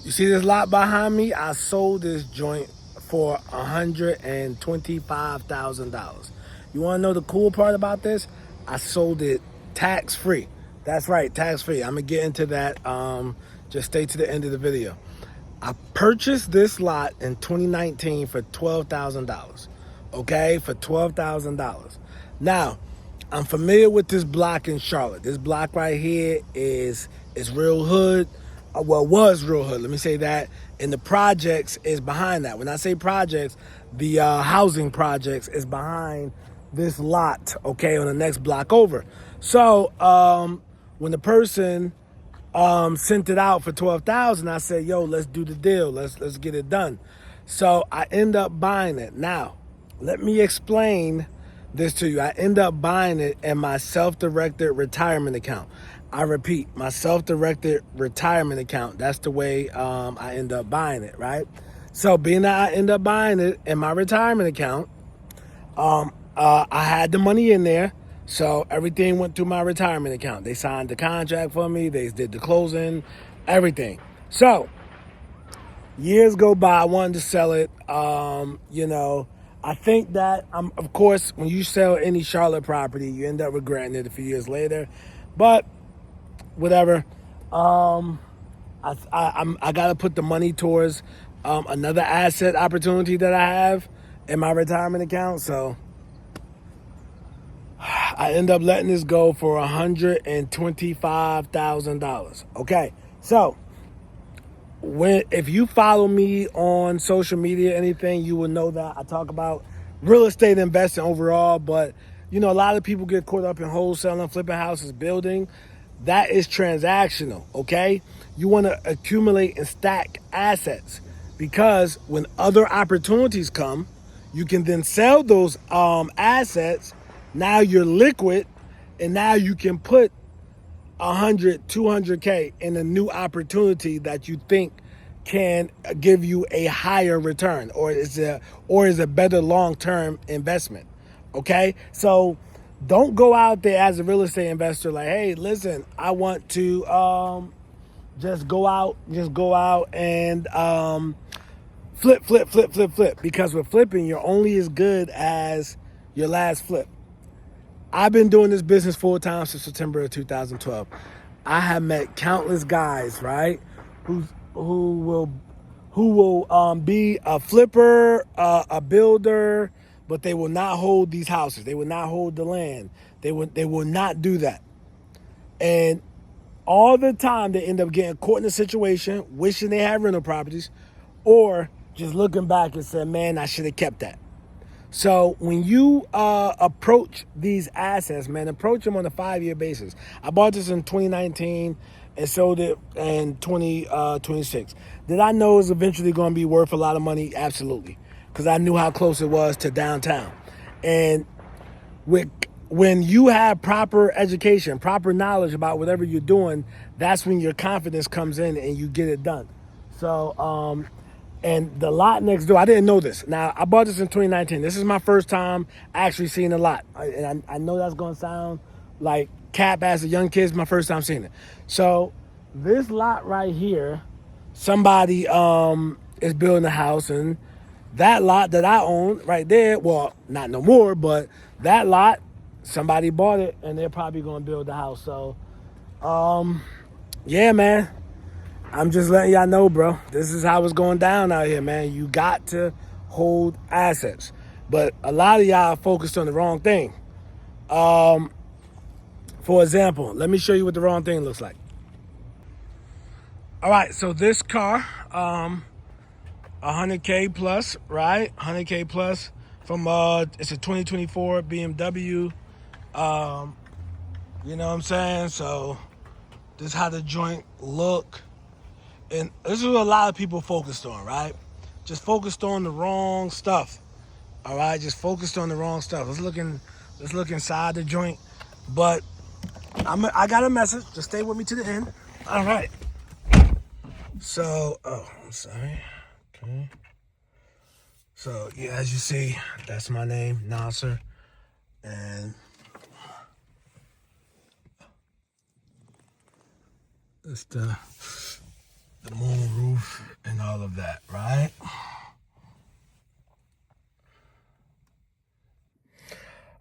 You see this lot behind me? I sold this joint for $125,000. You want to know the cool part about this? I sold it tax free. That's right, tax free. I'm gonna get into that. Just stay to the end of the video. I purchased this lot in 2019 for $12,000. Okay, for $12,000. Now, I'm familiar with this block in Charlotte. This block right here is real hood. Well, was real hood. Let me say that. And the projects is behind that. When I say projects, the housing projects is behind this lot. Okay, on the next block over. So when the person sent it out for 12,000, I said, "Yo, let's do the deal. Let's get it done." So I end up buying it. Now, let me explain this to you. I end up buying it in my self-directed retirement account. I repeat, my self-directed retirement account. That's the way I end up buying it, right? So being that I end up buying it in my retirement account, I had the money in there, so everything went through my retirement account. They signed the contract for me. They did the closing, everything. So years go by. I wanted to sell it. I think that, of course, when you sell any Charlotte property, you end up regretting it a few years later. But whatever. I got to put the money towards another asset opportunity that I have in my retirement account. So I end up letting this go for $125,000. Okay, so if you follow me on social media, anything, you will know that I talk about real estate investing overall. But a lot of people get caught up in wholesaling, flipping houses, building. That is transactional. Okay, you want to accumulate and stack assets because when other opportunities come, you can then sell those assets. Now you're liquid, and now you can put 100, 200K in a new opportunity that you think can give you a higher return or is a better long-term investment. Okay, so don't go out there as a real estate investor like, hey, listen, I want to just go out and flip. Because with flipping, you're only as good as your last flip. I've been doing this business full time since September of 2012. I have met countless guys, right, who will be a flipper, a builder, but they will not hold these houses. They will not hold the land. They will not do that. And all the time they end up getting caught in a situation, wishing they had rental properties, or just looking back and saying, man, I should have kept that. So when you approach these assets, man, approach them on a 5-year basis. I bought this in 2019 and sold it in 2026. Did I know it was eventually going to be worth a lot of money? Absolutely, because I knew how close it was to downtown. And when you have proper education, proper knowledge about whatever you're doing, that's when your confidence comes in and you get it done. So, and the lot next door, I didn't know this. Now, I bought this in 2019. This is my first time actually seeing the lot. And I know that's going to sound like cap as a young kid. It's my first time seeing it. So this lot right here, somebody is building a house. And that lot that I own right there, well, not no more, but that lot, somebody bought it and they're probably going to build the house. So, yeah, man. I'm just letting y'all know, bro. This is how it's going down out here, man. You got to hold assets. But a lot of y'all are focused on the wrong thing. For example, let me show you what the wrong thing looks like. All right, so this car, 100K plus, right? 100K plus from, it's a 2024 BMW. You know what I'm saying? So this is how the joint look. And this is what a lot of people focused on, right? Just focused on the wrong stuff. All right, just focused on the wrong stuff. Let's look inside the joint. But I got a message. Just stay with me to the end. All right. So, I'm sorry. Okay. So, yeah, as you see, that's my name, Nasser. And it's the moon roof. that, right?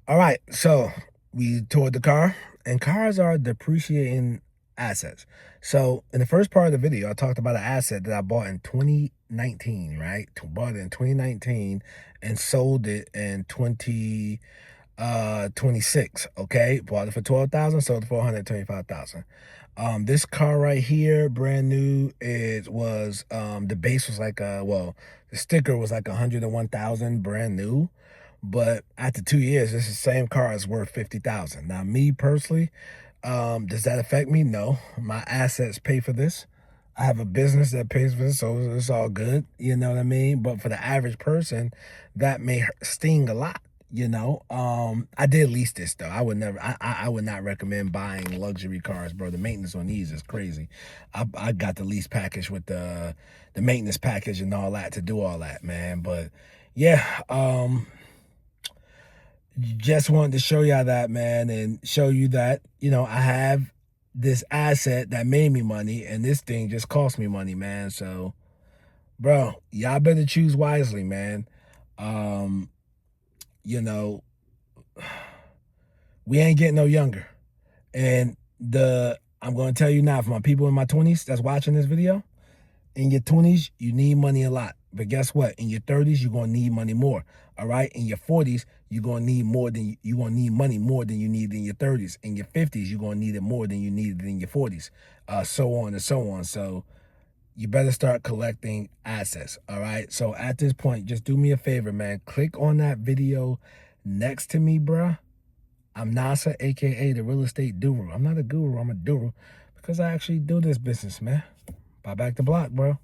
All right, so we toured the car, and cars are depreciating assets. So in the first part of the video, I talked about an asset that I bought in 2019, right? Bought it in 2019 and sold it in 2026. Okay, bought it for 12,000, sold it for 125,000. This car right here, brand new. It was the base was like the sticker was like 101,000, brand new. But after 2 years, this is the same car is worth 50,000. Now, me personally, does that affect me? No, my assets pay for this. I have a business that pays for this, so it's all good. You know what I mean? But for the average person, that may sting a lot. I did lease this though. I would never. I would not recommend buying luxury cars, bro. The maintenance on these is crazy. I got the lease package with the maintenance package and all that to do all that, man. But yeah, just wanted to show y'all that, man, and show you that, I have this asset that made me money, and this thing just cost me money, man. So, bro, y'all better choose wisely, man. You know, we ain't getting no younger. And I'm going to tell you now, for my people in my 20s that's watching this video, in your 20s, you need money a lot. But guess what? In your 30s, you're going to need money more. All right? In your 40s, you're going to need money more than you need in your 30s. In your 50s, you're going to need it more than you needed in your 40s. So on and so on. So you better start collecting assets. All right? So at this point, just do me a favor, man. Click on that video next to me, bruh. I'm Nasa, a.k.a. the real estate guru. I'm not a guru. I'm a doer because I actually do this business, man. Buy back the block, bro.